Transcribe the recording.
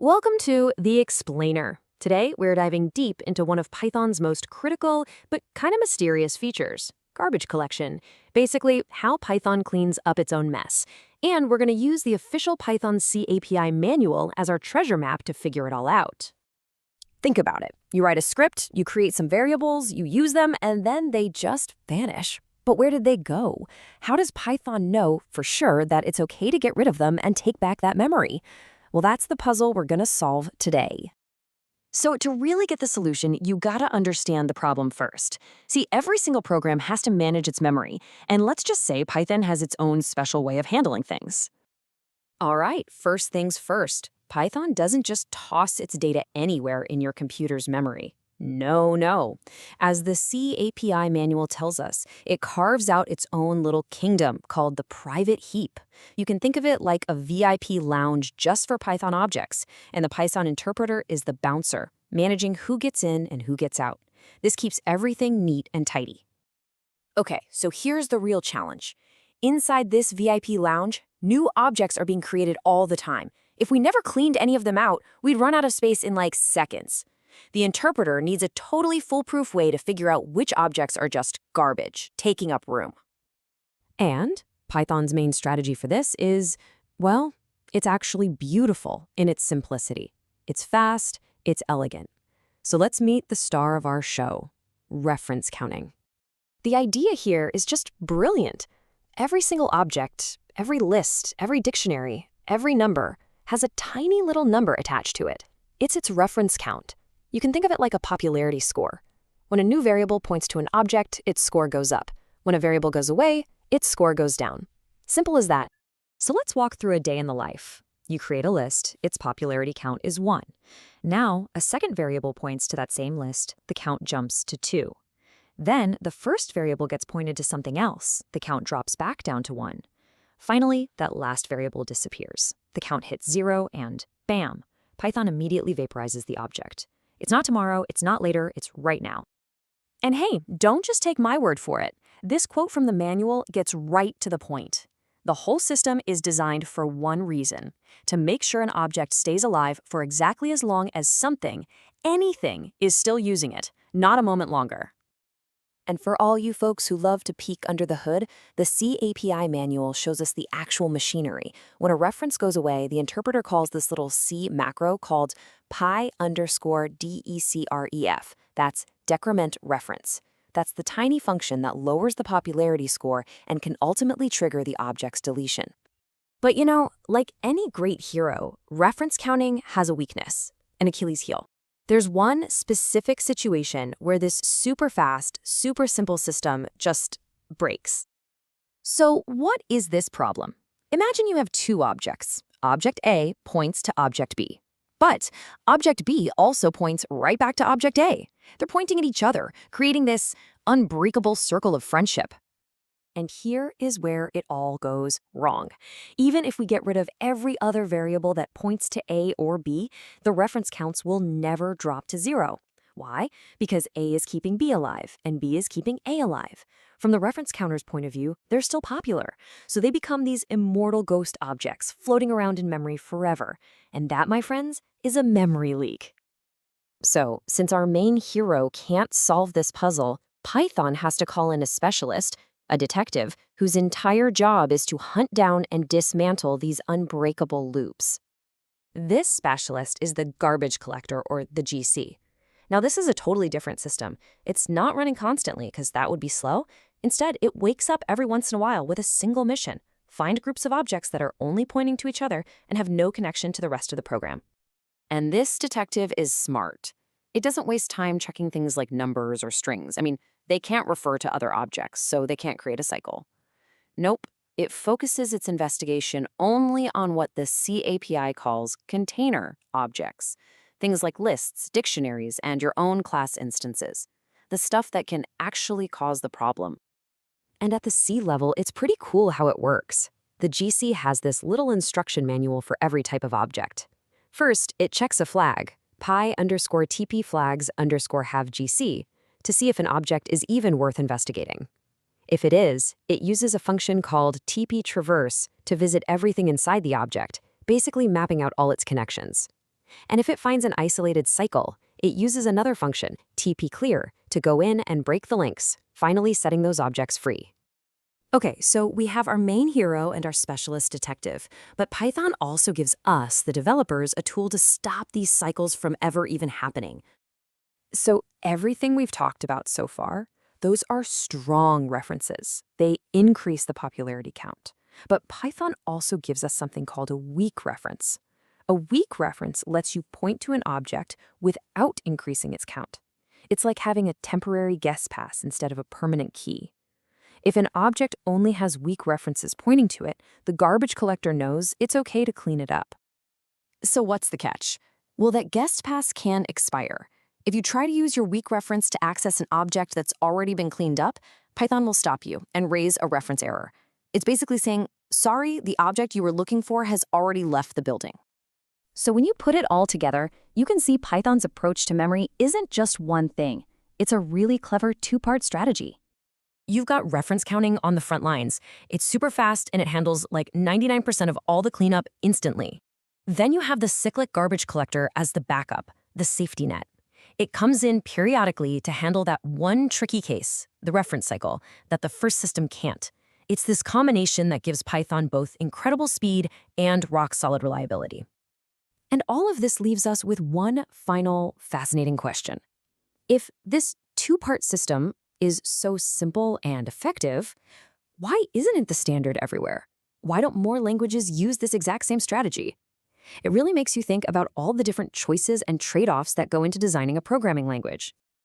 Welcome to The Explainer. Today, we're diving deep into one of Python's most critical but kind of mysterious features, garbage collection. Basically, how Python cleans up its own mess. And we're going to use the official Python C API manual as our treasure map to figure it all out. Think about it. You write a script, you create some variables, you use them, and then they just vanish. But where did they go? How does Python know for sure that it's okay to get rid of them and take back that memory? Well, that's the puzzle we're going to solve today. So to really get the solution, you gotta understand the problem first. See, every single program has to manage its memory, and let's just say Python has its own special way of handling things. All right, first things first. Python doesn't just toss its data anywhere in your computer's memory. No. As the C API manual tells us, it carves out its own little kingdom called the Private Heap. You can think of it like a VIP lounge just for Python objects, and the Python interpreter is the bouncer, managing who gets in and who gets out. This keeps everything neat and tidy. Okay, so here's the real challenge. Inside this VIP lounge, new objects are being created all the time. If we never cleaned any of them out, we'd run out of space in like seconds. The interpreter needs a totally foolproof way to figure out which objects are just garbage, taking up room. And Python's main strategy for this is, well, it's actually beautiful in its simplicity. It's fast, it's elegant. So let's meet the star of our show, reference counting. The idea here is just brilliant. Every single object, every list, every dictionary, every number has a tiny little number attached to it. It's its reference count. You can think of it like a popularity score. When a new variable points to an object, its score goes up. When a variable goes away, its score goes down. Simple as that. So let's walk through a day in the life. You create a list, its popularity count is 1. Now, a second variable points to that same list, the count jumps to 2. Then, the first variable gets pointed to something else, the count drops back down to 1. Finally, that last variable disappears. The count hits 0 and bam, Python immediately vaporizes the object. It's not tomorrow, it's not later, it's right now. And hey, don't just take my word for it. This quote from the manual gets right to the point. The whole system is designed for one reason, to make sure an object stays alive for exactly as long as something, anything, is still using it, not a moment longer. And for all you folks who love to peek under the hood, the C API manual shows us the actual machinery. When a reference goes away, the interpreter calls this little C macro called pi_decref. That's decrement reference. That's the tiny function that lowers the popularity score and can ultimately trigger the object's deletion. But you know, like any great hero, reference counting has a weakness, an Achilles heel. There's one specific situation where this super fast, super simple system just breaks. So what is this problem? Imagine you have two objects. Object A points to object B. But object B also points right back to object A. They're pointing at each other, creating this unbreakable circle of friendship. And here is where it all goes wrong. Even if we get rid of every other variable that points to A or B, the reference counts will never drop to 0. Why? Because A is keeping B alive, and B is keeping A alive. From the reference counter's point of view, they're still popular, so they become these immortal ghost objects floating around in memory forever. And that, my friends, is a memory leak. So, since our main hero can't solve this puzzle, Python has to call in a specialist, a detective, whose entire job is to hunt down and dismantle these unbreakable loops. This specialist is the garbage collector, or the GC. Now, this is a totally different system. It's not running constantly because that would be slow. Instead, it wakes up every once in a while with a single mission: find groups of objects that are only pointing to each other and have no connection to the rest of the program. And this detective is smart. It doesn't waste time checking things like numbers or strings. I mean, they can't refer to other objects, so they can't create a cycle. Nope, it focuses its investigation only on what the C API calls container objects. Things like lists, dictionaries, and your own class instances. The stuff that can actually cause the problem. And at the C level, it's pretty cool how it works. The GC has this little instruction manual for every type of object. First, it checks a flag, pi_tp_flags_have_gc, to see if an object is even worth investigating. If it is, it uses a function called tp_traverse to visit everything inside the object, basically mapping out all its connections. And if it finds an isolated cycle, it uses another function, TP-clear, to go in and break the links, finally setting those objects free. Okay, so we have our main hero and our specialist detective, but Python also gives us, the developers, a tool to stop these cycles from ever even happening. So everything we've talked about so far, those are strong references. They increase the popularity count. But Python also gives us something called a weak reference. A weak reference lets you point to an object without increasing its count. It's like having a temporary guest pass instead of a permanent key. If an object only has weak references pointing to it, the garbage collector knows it's okay to clean it up. So what's the catch? Well, that guest pass can expire. If you try to use your weak reference to access an object that's already been cleaned up, Python will stop you and raise a reference error. It's basically saying, sorry, the object you were looking for has already left the building. So when you put it all together, you can see Python's approach to memory isn't just one thing. It's a really clever two-part strategy. You've got reference counting on the front lines. It's super fast and it handles like 99% of all the cleanup instantly. Then you have the Cyclic Garbage Collector as the backup, the safety net. It comes in periodically to handle that one tricky case, the reference cycle, that the first system can't. It's this combination that gives Python both incredible speed and rock-solid reliability. And all of this leaves us with one final fascinating question. If this two-part system is so simple and effective, why isn't it the standard everywhere? Why don't more languages use this exact same strategy? It really makes you think about all the different choices and trade-offs that go into designing a programming language.